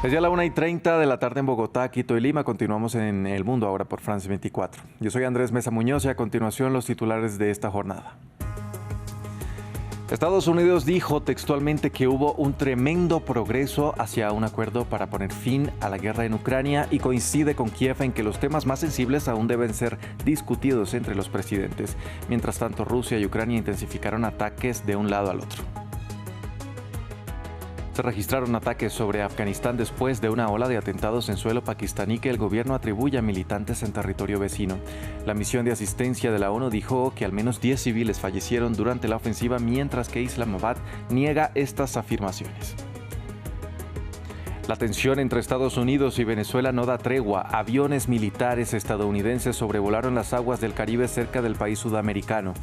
Es ya la 1:30 de la tarde en Bogotá, Quito y Lima. Continuamos en El Mundo ahora por France 24. Yo soy Andrés Mesa Muñoz y a continuación los titulares de esta jornada. Estados Unidos dijo textualmente que hubo un tremendo progreso hacia un acuerdo para poner fin a la guerra en Ucrania y coincide con Kiev en que los temas más sensibles aún deben ser discutidos entre los presidentes. Mientras tanto, Rusia y Ucrania intensificaron ataques de un lado al otro. Se registraron ataques sobre Afganistán después de una ola de atentados en suelo pakistaní que el gobierno atribuye a militantes en territorio vecino. La misión de asistencia de la ONU dijo que al menos 10 civiles fallecieron durante la ofensiva, mientras que Islamabad niega estas afirmaciones. La tensión entre Estados Unidos y Venezuela no da tregua. Aviones militares estadounidenses sobrevolaron las aguas del Caribe cerca del país sudamericano.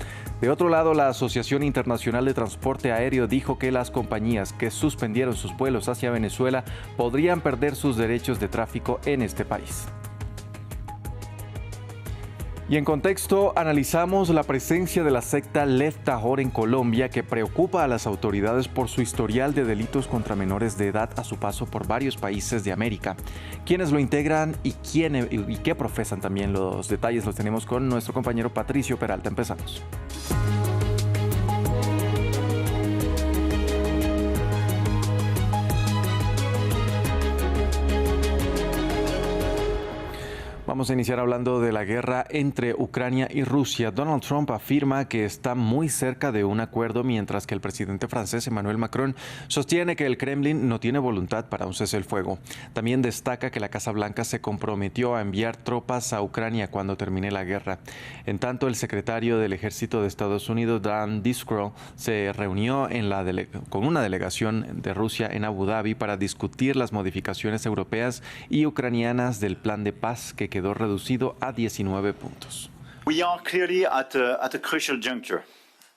De otro lado, la Asociación Internacional de Transporte Aéreo dijo que las compañías que suspendieron sus vuelos hacia Venezuela podrían perder sus derechos de tráfico en este país. Y en contexto, analizamos la presencia de la secta Lev Tahor en Colombia, que preocupa a las autoridades por su historial de delitos contra menores de edad a su paso por varios países de América. ¿Quiénes lo integran y qué profesan también? Los detalles los tenemos con nuestro compañero Patricio Peralta. Empezamos. Vamos a iniciar hablando de la guerra entre Ucrania y Rusia. Donald Trump afirma que está muy cerca de un acuerdo, mientras que el presidente francés Emmanuel Macron sostiene que el Kremlin no tiene voluntad para un cese el fuego. También destaca que la Casa Blanca se comprometió a enviar tropas a Ucrania cuando termine la guerra. En tanto, el secretario del Ejército de Estados Unidos, Dan Discrow, se reunió con una delegación de Rusia en Abu Dhabi para discutir las modificaciones europeas y ucranianas del plan de paz, que quedó reducido a 19 puntos. We are clearly at a crucial juncture.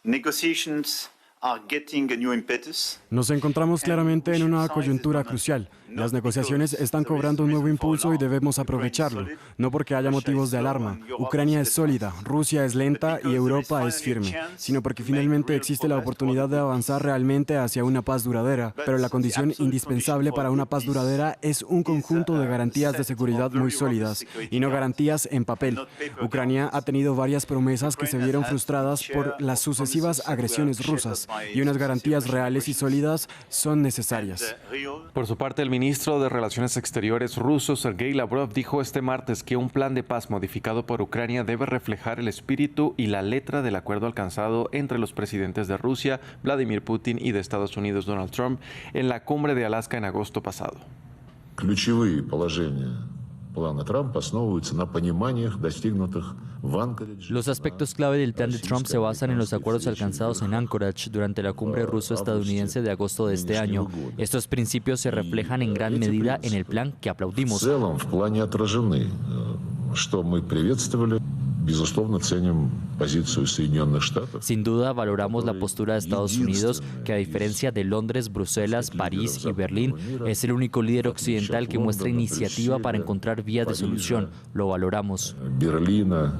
Negotiations are getting a new impetus. Nos encontramos claramente en una coyuntura crucial. Las negociaciones están cobrando un nuevo impulso y debemos aprovecharlo, no porque haya motivos de alarma. Ucrania es sólida, Rusia es lenta y Europa es firme, sino porque finalmente existe la oportunidad de avanzar realmente hacia una paz duradera. Pero la condición indispensable para una paz duradera es un conjunto de garantías de seguridad muy sólidas y no garantías en papel. Ucrania ha tenido varias promesas que se vieron frustradas por las sucesivas agresiones rusas, y unas garantías reales y sólidas son necesarias. Por su parte, el ministro de Relaciones Exteriores ruso, Sergei Lavrov, dijo este martes que un plan de paz modificado por Ucrania debe reflejar el espíritu y la letra del acuerdo alcanzado entre los presidentes de Rusia, Vladimir Putin, y de Estados Unidos, Donald Trump, en la cumbre de Alaska en agosto pasado. Ключевые положения плана Трампа основываются на пониманиях, достигнутых в Анкоридже. Los aspectos clave del plan de Trump se basan en los acuerdos alcanzados en Anchorage durante la cumbre ruso-estadounidense de agosto de este año. Estos principios se reflejan en gran medida en el plan que aplaudimos. В целом, в плане отражены, что мы приветствовали. Безусловно, ценим позицию Соединенных Штатов. Sin duda, valoramos la postura de Estados Unidos, que a diferencia de Londres, Bruselas, París y Berlín, es el único líder occidental que muestra iniciativa para encontrar vías de solución. Lo valoramos. Berlina.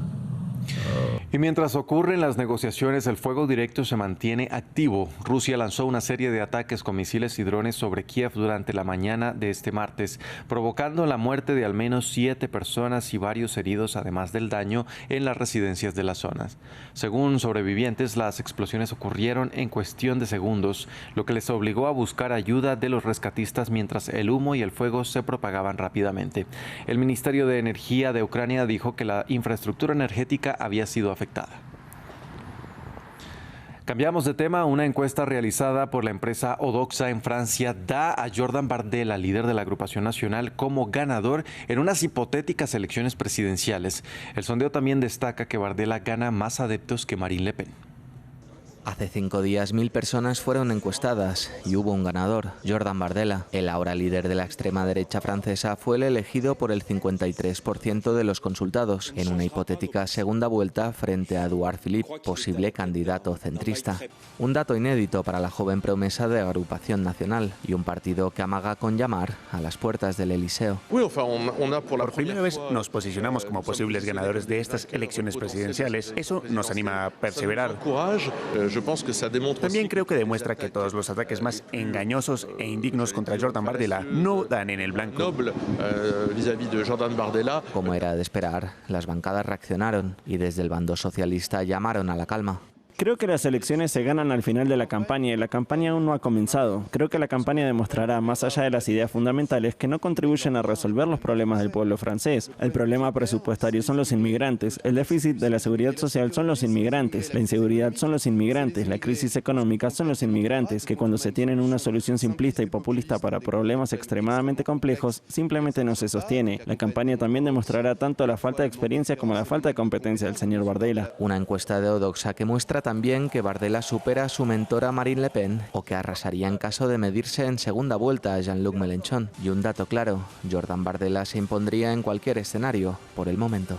Y mientras ocurren las negociaciones, el fuego directo se mantiene activo. Rusia lanzó una serie de ataques con misiles y drones sobre Kiev durante la mañana de este martes, provocando la muerte de al menos 7 personas y varios heridos, además del daño en las residencias de las zonas. Según sobrevivientes, las explosiones ocurrieron en cuestión de segundos, lo que les obligó a buscar ayuda de los rescatistas mientras el humo y el fuego se propagaban rápidamente. El Ministerio de Energía de Ucrania dijo que la infraestructura energética había sido afectada. Cambiamos de tema. Una encuesta realizada por la empresa Odoxa en Francia da a Jordan Bardella, líder de la agrupación nacional, como ganador en unas hipotéticas elecciones presidenciales. El sondeo también destaca que Bardella gana más adeptos que Marine Le Pen. Hace 5 días 1000 personas fueron encuestadas y hubo un ganador, Jordan Bardella. El ahora líder de la extrema derecha francesa fue el elegido por el 53% de los consultados en una hipotética segunda vuelta frente a Édouard Philippe, posible candidato centrista. Un dato inédito para la joven promesa de agrupación nacional y un partido que amaga con llamar a las puertas del Elíseo. Por primera vez nos posicionamos como posibles ganadores de estas elecciones presidenciales. Eso nos anima a perseverar. También creo que demuestra que todos los ataques más engañosos e indignos contra Jordan Bardella no dan en el blanco. Como era de esperar, las bancadas reaccionaron y desde el bando socialista llamaron a la calma. Creo que las elecciones se ganan al final de la campaña y la campaña aún no ha comenzado. Creo que la campaña demostrará, más allá de las ideas fundamentales, que no contribuyen a resolver los problemas del pueblo francés. El problema presupuestario son los inmigrantes, el déficit de la seguridad social son los inmigrantes, la inseguridad son los inmigrantes, la crisis económica son los inmigrantes, que cuando se tienen una solución simplista y populista para problemas extremadamente complejos, simplemente no se sostiene. La campaña también demostrará tanto la falta de experiencia como la falta de competencia del señor Bardella. Una encuesta de Odoxa que muestra también que Bardella supera a su mentora Marine Le Pen o que arrasaría en caso de medirse en segunda vuelta a Jean-Luc Mélenchon. Y un dato claro, Jordan Bardella se impondría en cualquier escenario, por el momento.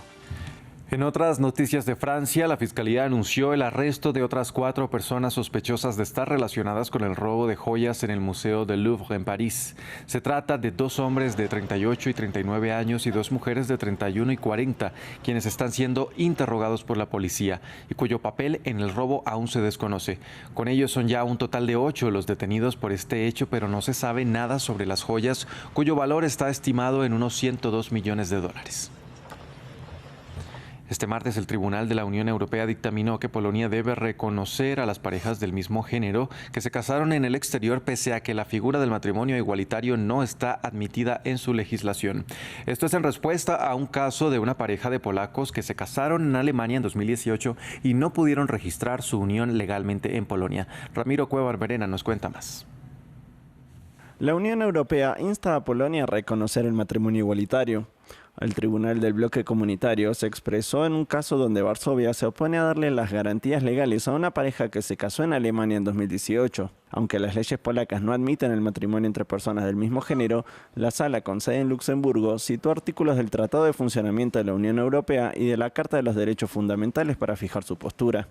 En otras noticias de Francia, la Fiscalía anunció el arresto de otras 4 personas sospechosas de estar relacionadas con el robo de joyas en el Museo del Louvre en París. Se trata de 2 hombres de 38 y 39 años y 2 mujeres de 31 y 40, quienes están siendo interrogados por la policía y cuyo papel en el robo aún se desconoce. Con ellos son ya un total de 8 los detenidos por este hecho, pero no se sabe nada sobre las joyas, cuyo valor está estimado en unos 102 millones de dólares. Este martes, el Tribunal de la Unión Europea dictaminó que Polonia debe reconocer a las parejas del mismo género que se casaron en el exterior pese a que la figura del matrimonio igualitario no está admitida en su legislación. Esto es en respuesta a un caso de una pareja de polacos que se casaron en Alemania en 2018 y no pudieron registrar su unión legalmente en Polonia. Ramiro Cueva Verena nos cuenta más. La Unión Europea insta a Polonia a reconocer el matrimonio igualitario. El Tribunal del Bloque Comunitario se expresó en un caso donde Varsovia se opone a darle las garantías legales a una pareja que se casó en Alemania en 2018. Aunque las leyes polacas no admiten el matrimonio entre personas del mismo género, la Sala, con sede en Luxemburgo, citó artículos del Tratado de Funcionamiento de la Unión Europea y de la Carta de los Derechos Fundamentales para fijar su postura.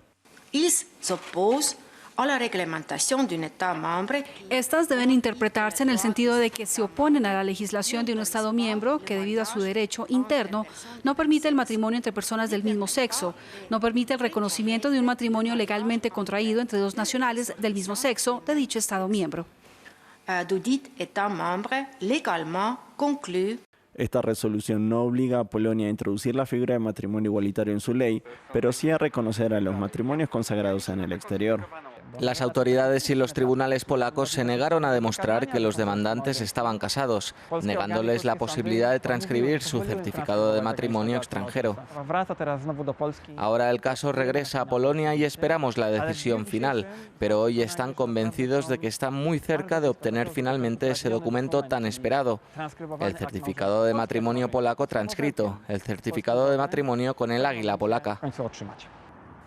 Estas deben interpretarse en el sentido de que se oponen a la legislación de un Estado miembro que, debido a su derecho interno, no permite el matrimonio entre personas del mismo sexo, no permite el reconocimiento de un matrimonio legalmente contraído entre 2 nacionales del mismo sexo de dicho Estado miembro. Esta resolución no obliga a Polonia a introducir la figura de matrimonio igualitario en su ley, pero sí a reconocer a los matrimonios consagrados en el exterior. Las autoridades y los tribunales polacos se negaron a demostrar que los demandantes estaban casados, negándoles la posibilidad de transcribir su certificado de matrimonio extranjero. Ahora el caso regresa a Polonia y esperamos la decisión final, pero hoy están convencidos de que están muy cerca de obtener finalmente ese documento tan esperado, el certificado de matrimonio polaco transcrito, el certificado de matrimonio con el águila polaca.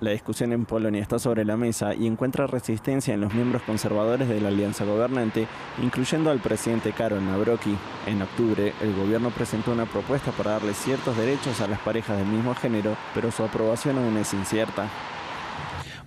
La discusión en Polonia está sobre la mesa y encuentra resistencia en los miembros conservadores de la alianza gobernante, incluyendo al presidente Karol Nawrocki. En octubre, el gobierno presentó una propuesta para darle ciertos derechos a las parejas del mismo género, pero su aprobación aún es incierta.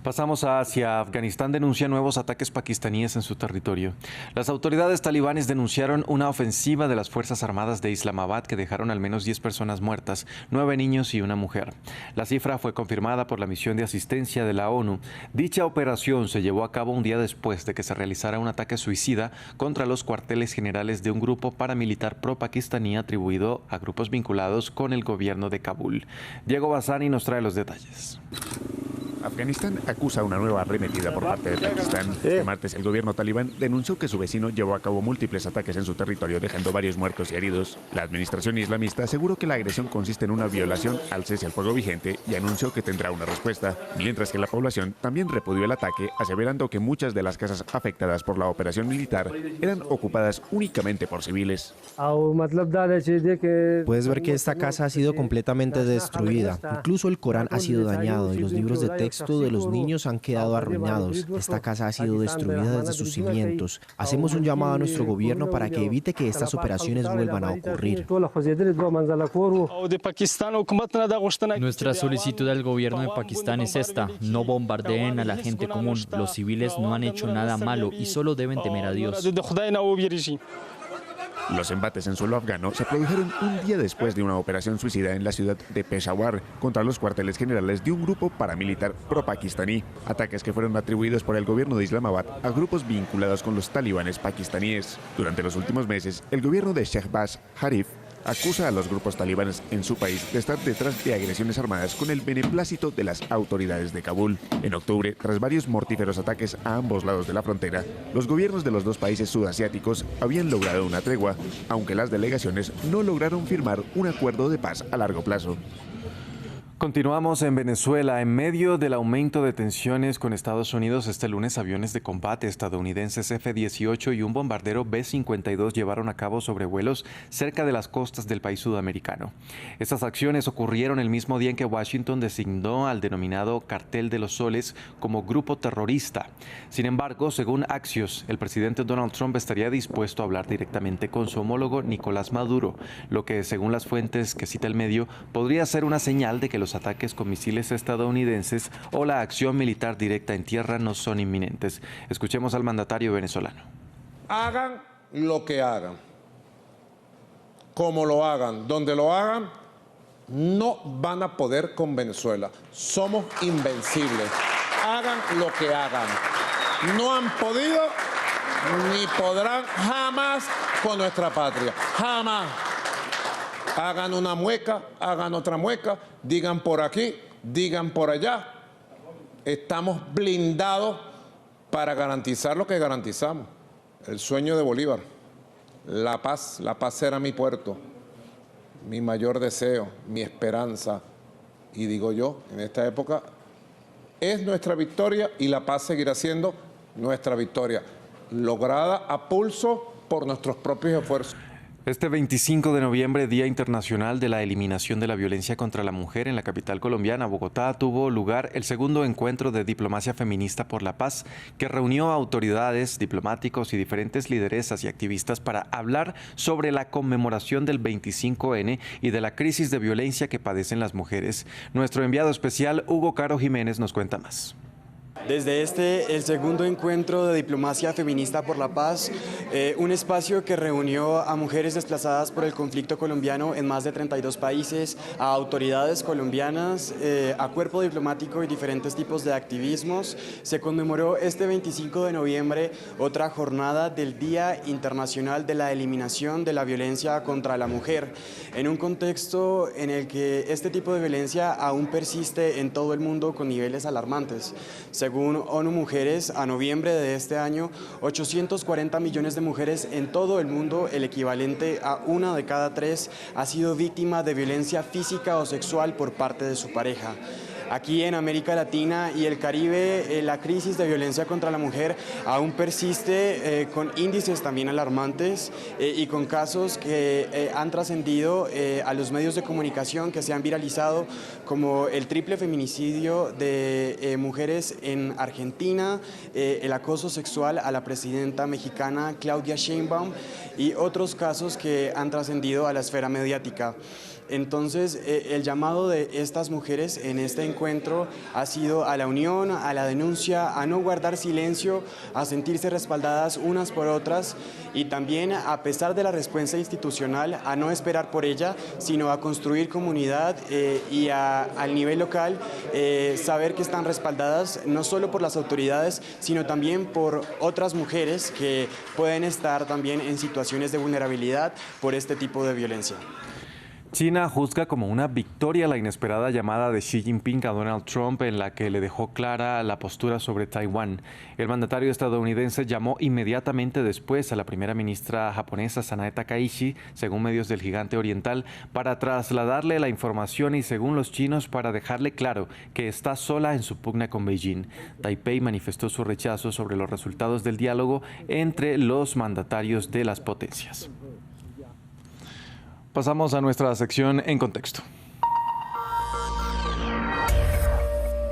Pasamos a Asia. Afganistán denuncia nuevos ataques pakistaníes en su territorio. Las autoridades talibanes denunciaron una ofensiva de las Fuerzas Armadas de Islamabad que dejaron al menos 10 personas muertas, 9 niños y una mujer. La cifra fue confirmada por la misión de asistencia de la ONU. Dicha operación se llevó a cabo un día después de que se realizara un ataque suicida contra los cuarteles generales de un grupo paramilitar pro-pakistaní atribuido a grupos vinculados con el gobierno de Kabul. Diego Bassani nos trae los detalles. Afganistán acusa una nueva arremetida por parte de Pakistán. Este martes, el gobierno talibán denunció que su vecino llevó a cabo múltiples ataques en su territorio, dejando varios muertos y heridos. La administración islamista aseguró que la agresión consiste en una violación al cese al fuego vigente y anunció que tendrá una respuesta, mientras que la población también repudió el ataque, aseverando que muchas de las casas afectadas por la operación militar eran ocupadas únicamente por civiles. Puedes ver que esta casa ha sido completamente destruida. Incluso el Corán ha sido dañado y los libros de texto de los niños han quedado arruinados. Esta casa ha sido destruida desde sus cimientos. Hacemos un llamado a nuestro gobierno para que evite que estas operaciones vuelvan a ocurrir. Nuestra solicitud al gobierno de Pakistán es esta: no bombardeen a la gente común. Los civiles no han hecho nada malo y solo deben temer a Dios. Los embates en suelo afgano se produjeron un día después de una operación suicida en la ciudad de Peshawar contra los cuarteles generales de un grupo paramilitar pro-pakistaní. Ataques que fueron atribuidos por el gobierno de Islamabad a grupos vinculados con los talibanes pakistaníes. Durante los últimos meses, el gobierno de Shehbaz Sharif acusa a los grupos talibanes en su país de estar detrás de agresiones armadas con el beneplácito de las autoridades de Kabul. En octubre, tras varios mortíferos ataques a ambos lados de la frontera, los gobiernos de los dos países sudasiáticos habían logrado una tregua, aunque las delegaciones no lograron firmar un acuerdo de paz a largo plazo. Continuamos en Venezuela. En medio del aumento de tensiones con Estados Unidos, este lunes aviones de combate estadounidenses F-18 y un bombardero B-52 llevaron a cabo sobrevuelos cerca de las costas del país sudamericano. Estas acciones ocurrieron el mismo día en que Washington designó al denominado Cartel de los Soles como grupo terrorista. Sin embargo, según Axios, el presidente Donald Trump estaría dispuesto a hablar directamente con su homólogo Nicolás Maduro, lo que, según las fuentes que cita el medio, podría ser una señal de que los ataques con misiles estadounidenses o la acción militar directa en tierra no son inminentes. Escuchemos al mandatario venezolano. Hagan lo que hagan, como lo hagan, donde lo hagan, no van a poder con Venezuela. Somos invencibles. Hagan lo que hagan. No han podido ni podrán jamás con nuestra patria. Jamás. Hagan una mueca, hagan otra mueca, digan por aquí, digan por allá. Estamos blindados para garantizar lo que garantizamos. El sueño de Bolívar, la paz era mi puerto, mi mayor deseo, mi esperanza. Y digo yo, en esta época es nuestra victoria y la paz seguirá siendo nuestra victoria, lograda a pulso por nuestros propios esfuerzos. Este 25 de noviembre, Día Internacional de la Eliminación de la Violencia contra la Mujer, en la capital colombiana, Bogotá, tuvo lugar el segundo encuentro de diplomacia feminista por la paz, que reunió a autoridades, diplomáticos y diferentes lideresas y activistas para hablar sobre la conmemoración del 25N y de la crisis de violencia que padecen las mujeres. Nuestro enviado especial, Hugo Caro Jiménez, nos cuenta más. Desde el segundo encuentro de diplomacia feminista por la paz, un espacio que reunió a mujeres desplazadas por el conflicto colombiano en más de 32 países, a autoridades colombianas, a cuerpo diplomático y diferentes tipos de activismos, se conmemoró este 25 de noviembre otra jornada del Día Internacional de la Eliminación de la Violencia contra la Mujer, en un contexto en el que este tipo de violencia aún persiste en todo el mundo con niveles alarmantes. Según ONU Mujeres, a noviembre de este año, 840 millones de mujeres en todo el mundo, el equivalente a 1 de cada 3, ha sido víctima de violencia física o sexual por parte de su pareja. Aquí en América Latina y el Caribe, la crisis de violencia contra la mujer aún persiste con índices también alarmantes y con casos que han trascendido a los medios de comunicación, que se han viralizado, como el triple feminicidio de mujeres en Argentina, el acoso sexual a la presidenta mexicana Claudia Sheinbaum y otros casos que han trascendido a la esfera mediática. Entonces, el llamado de estas mujeres en este encuentro ha sido a la unión, a la denuncia, a no guardar silencio, a sentirse respaldadas unas por otras y también, a pesar de la respuesta institucional, a no esperar por ella, sino a construir comunidad y al nivel local saber que están respaldadas no solo por las autoridades, sino también por otras mujeres que pueden estar también en situaciones de vulnerabilidad por este tipo de violencia. China juzga como una victoria la inesperada llamada de Xi Jinping a Donald Trump, en la que le dejó clara la postura sobre Taiwán. El mandatario estadounidense llamó inmediatamente después a la primera ministra japonesa Sanae Takaichi, según medios del gigante oriental, para trasladarle la información y, según los chinos, para dejarle claro que está sola en su pugna con Beijing. Taipei manifestó su rechazo sobre los resultados del diálogo entre los mandatarios de las potencias. Pasamos a nuestra sección En Contexto.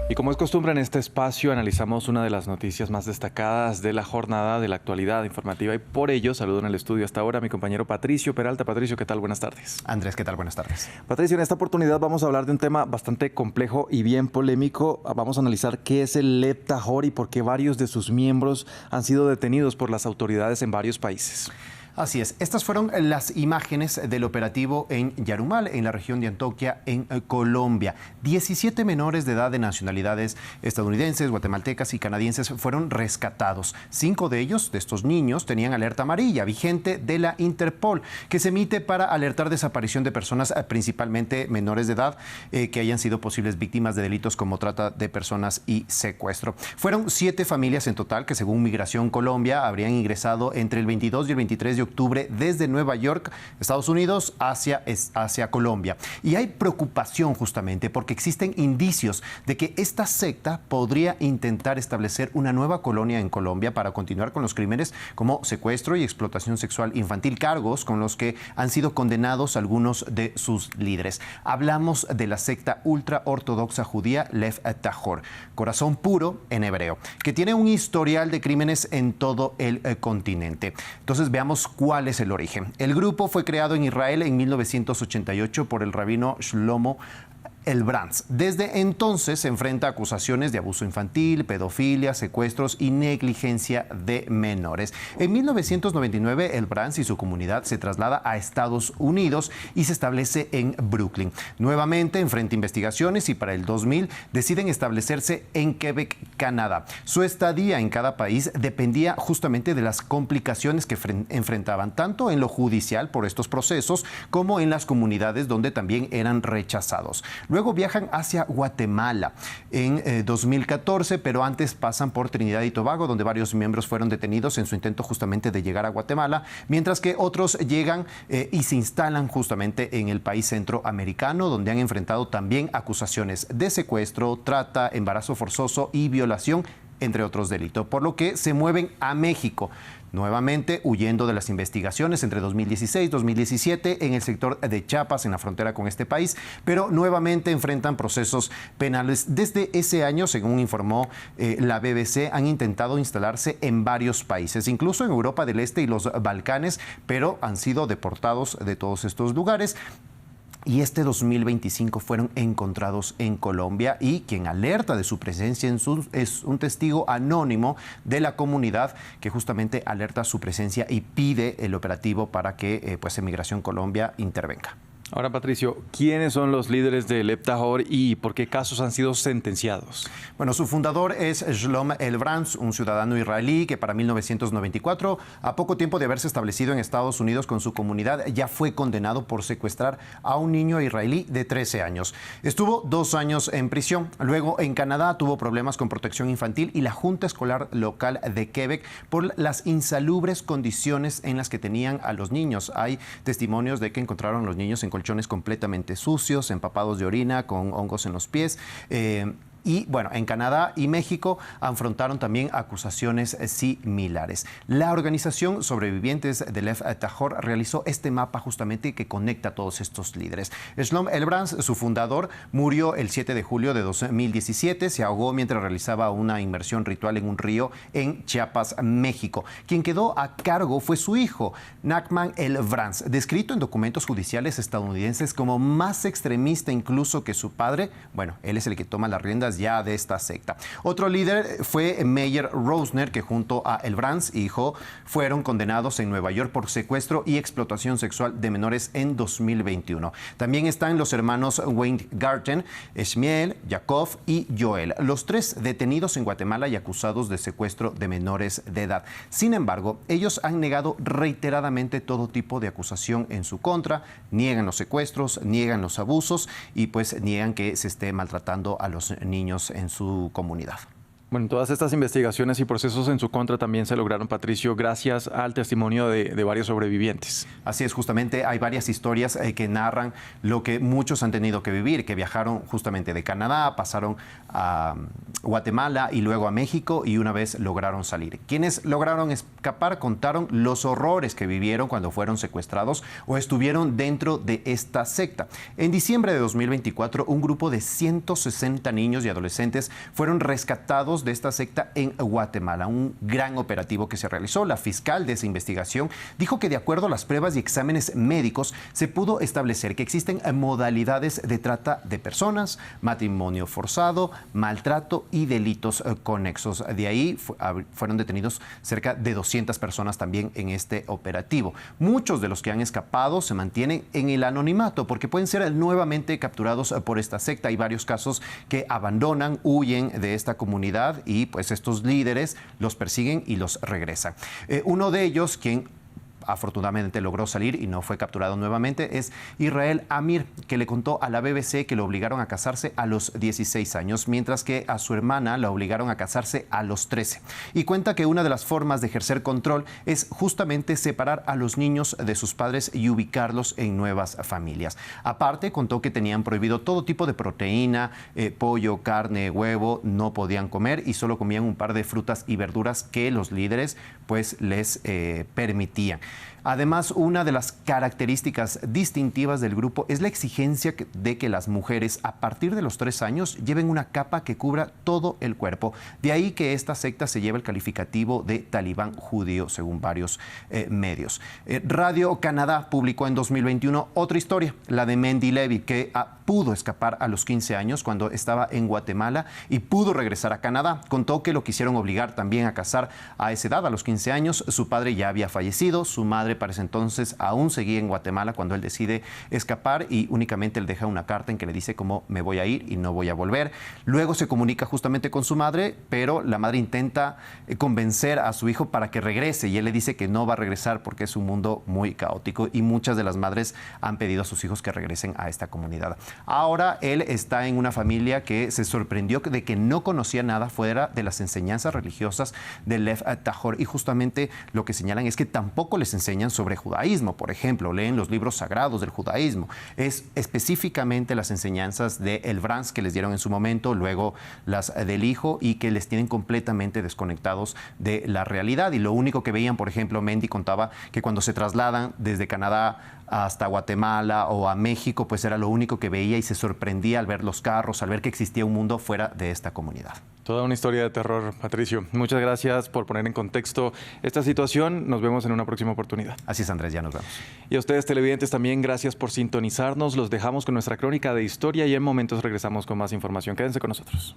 Y como es costumbre en este espacio, analizamos una de las noticias más destacadas de la jornada de la actualidad informativa y por ello saludo en el estudio hasta ahora a mi compañero Patricio Peralta. Patricio, ¿qué tal? Buenas tardes. Andrés, ¿qué tal? Buenas tardes. Patricio, en esta oportunidad vamos a hablar de un tema bastante complejo y bien polémico. Vamos a analizar qué es el Lep Tahor y por qué varios de sus miembros han sido detenidos por las autoridades en varios países. Así es. Estas fueron las imágenes del operativo en Yarumal, en la región de Antioquia, en Colombia. 17 menores de edad de nacionalidades estadounidenses, guatemaltecas y canadienses fueron rescatados. 5 de ellos, de estos niños, tenían alerta amarilla vigente de la Interpol, que se emite para alertar desaparición de personas, principalmente menores de edad, que hayan sido posibles víctimas de delitos como trata de personas y secuestro. Fueron 7 familias en total que, según Migración Colombia, habrían ingresado entre el 22 y el 23 de octubre desde Nueva York, Estados Unidos, hacia Colombia. Y hay preocupación justamente porque existen indicios de que esta secta podría intentar establecer una nueva colonia en Colombia para continuar con los crímenes como secuestro y explotación sexual infantil, cargos con los que han sido condenados algunos de sus líderes. Hablamos de la secta ultraortodoxa judía Lev Tahor, corazón puro en hebreo, que tiene un historial de crímenes en todo el continente. Entonces veamos cuál es el origen. El grupo fue creado en Israel en 1988 por el rabino Shlomo Elbranz. Desde entonces se enfrenta a acusaciones de abuso infantil, pedofilia, secuestros y negligencia de menores. En 1999, Elbranz y su comunidad se traslada a Estados Unidos y se establece en Brooklyn. Nuevamente enfrenta investigaciones y para el 2000 deciden establecerse en Quebec, Canadá. Su estadía en cada país dependía justamente de las complicaciones que enfrentaban, tanto en lo judicial por estos procesos como en las comunidades donde también eran rechazados. Luego viajan hacia Guatemala en 2014, pero antes pasan por Trinidad y Tobago, donde varios miembros fueron detenidos en su intento justamente de llegar a Guatemala, mientras que otros llegan y se instalan justamente en el país centroamericano, donde han enfrentado también acusaciones de secuestro, trata, embarazo forzoso y violación, entre otros delitos, por lo que se mueven a México, nuevamente huyendo de las investigaciones entre 2016 y 2017 en el sector de Chiapas, en la frontera con este país, pero nuevamente enfrentan procesos penales. Desde ese año, según informó la BBC, han intentado instalarse en varios países, incluso en Europa del Este y los Balcanes, pero han sido deportados de todos estos lugares. Y este 2025 fueron encontrados en Colombia y quien alerta de su presencia es un testigo anónimo de la comunidad que justamente alerta su presencia y pide el operativo para que Migración Colombia intervenga. Ahora, Patricio, ¿quiénes son los líderes de Lev Tahor y por qué casos han sido sentenciados? Bueno, su fundador es Shlomo Elbranz, un ciudadano israelí que para 1994, a poco tiempo de haberse establecido en Estados Unidos con su comunidad, ya fue condenado por secuestrar a un niño israelí de 13 años. Estuvo 2 años en prisión. Luego, en Canadá, tuvo problemas con protección infantil y la Junta Escolar Local de Quebec por las insalubres condiciones en las que tenían a los niños. Hay testimonios de que encontraron a los niños en colchones completamente sucios, empapados de orina, con hongos en los pies. Y bueno, en Canadá y México afrontaron también acusaciones similares. La organización Sobrevivientes de Lev Tahor realizó este mapa justamente que conecta a todos estos líderes. Shlomo Elbranz, su fundador, murió el 7 de julio de 2017. Se ahogó mientras realizaba una inmersión ritual en un río en Chiapas, México. Quien quedó a cargo fue su hijo, Nachman Elbranz, descrito en documentos judiciales estadounidenses como más extremista incluso que su padre. Bueno, él es el que toma las riendas ya de esta secta. Otro líder fue Meyer Rosner, que junto a Elbranz, hijo, fueron condenados en Nueva York por secuestro y explotación sexual de menores en 2021. También están los hermanos Weingarten, Shmiel, Jacob y Joel, los 3 detenidos en Guatemala y acusados de secuestro de menores de edad. Sin embargo, ellos han negado reiteradamente todo tipo de acusación en su contra, niegan los secuestros, niegan los abusos y pues niegan que se esté maltratando a los niños en su comunidad. Bueno, todas estas investigaciones y procesos en su contra también se lograron, Patricio, gracias al testimonio de varios sobrevivientes. Así es, justamente hay varias historias que narran lo que muchos han tenido que vivir, que viajaron justamente de Canadá, pasaron a Guatemala y luego a México y una vez lograron salir. Quienes lograron escapar contaron los horrores que vivieron cuando fueron secuestrados o estuvieron dentro de esta secta. En diciembre de 2024, un grupo de 160 niños y adolescentes fueron rescatados capturados de esta secta en Guatemala. Un gran operativo que se realizó. La fiscal de esa investigación dijo que de acuerdo a las pruebas y exámenes médicos se pudo establecer que existen modalidades de trata de personas, matrimonio forzado, maltrato y delitos conexos. De ahí fueron detenidos cerca de 200 personas también en este operativo. Muchos de los que han escapado se mantienen en el anonimato porque pueden ser nuevamente capturados por esta secta. Hay varios casos que abandonan, huyen de esta comunidad y pues estos líderes los persiguen y los regresan. Uno de ellos, quien afortunadamente logró salir y no fue capturado nuevamente, es Israel Amir, que le contó a la BBC que lo obligaron a casarse a los 16 años, mientras que a su hermana la obligaron a casarse a los 13. Y cuenta que una de las formas de ejercer control es justamente separar a los niños de sus padres y ubicarlos en nuevas familias. Aparte, contó que tenían prohibido todo tipo de proteína, pollo, carne, huevo, no podían comer y solo comían un par de frutas y verduras que los líderes pues les permitían. Además, una de las características distintivas del grupo es la exigencia de que las mujeres a partir de los 3 años lleven una capa que cubra todo el cuerpo. De ahí que esta secta se lleva el calificativo de talibán judío, según varios medios. Radio Canadá publicó en 2021 otra historia, la de Mendy Levy, que pudo escapar a los 15 años cuando estaba en Guatemala y pudo regresar a Canadá. Contó que lo quisieron obligar también a casar a esa edad, a los 15 años. Su padre ya había fallecido, su madre para ese entonces aún seguía en Guatemala cuando él decide escapar y únicamente él deja una carta en que le dice cómo me voy a ir y no voy a volver. Luego se comunica justamente con su madre, pero la madre intenta convencer a su hijo para que regrese y él le dice que no va a regresar porque es un mundo muy caótico y muchas de las madres han pedido a sus hijos que regresen a esta comunidad. Ahora él está en una familia que se sorprendió de que no conocía nada fuera de las enseñanzas religiosas de Lev Tahor y justamente lo que señalan es que tampoco les enseñan sobre judaísmo. Por ejemplo, leen los libros sagrados del judaísmo. Es específicamente las enseñanzas de El Brans que les dieron en su momento, luego las del hijo y que les tienen completamente desconectados de la realidad. Y lo único que veían, por ejemplo, Mendy contaba que cuando se trasladan desde Canadá hasta Guatemala o a México, pues era lo único que veía y se sorprendía al ver los carros, al ver que existía un mundo fuera de esta comunidad. Toda una historia de terror, Patricio. Muchas gracias por poner en contexto esta situación. Nos vemos en una próxima oportunidad. Así es, Andrés, ya nos vemos. Y a ustedes, televidentes, también gracias por sintonizarnos. Los dejamos con nuestra crónica de historia y en momentos regresamos con más información. Quédense con nosotros.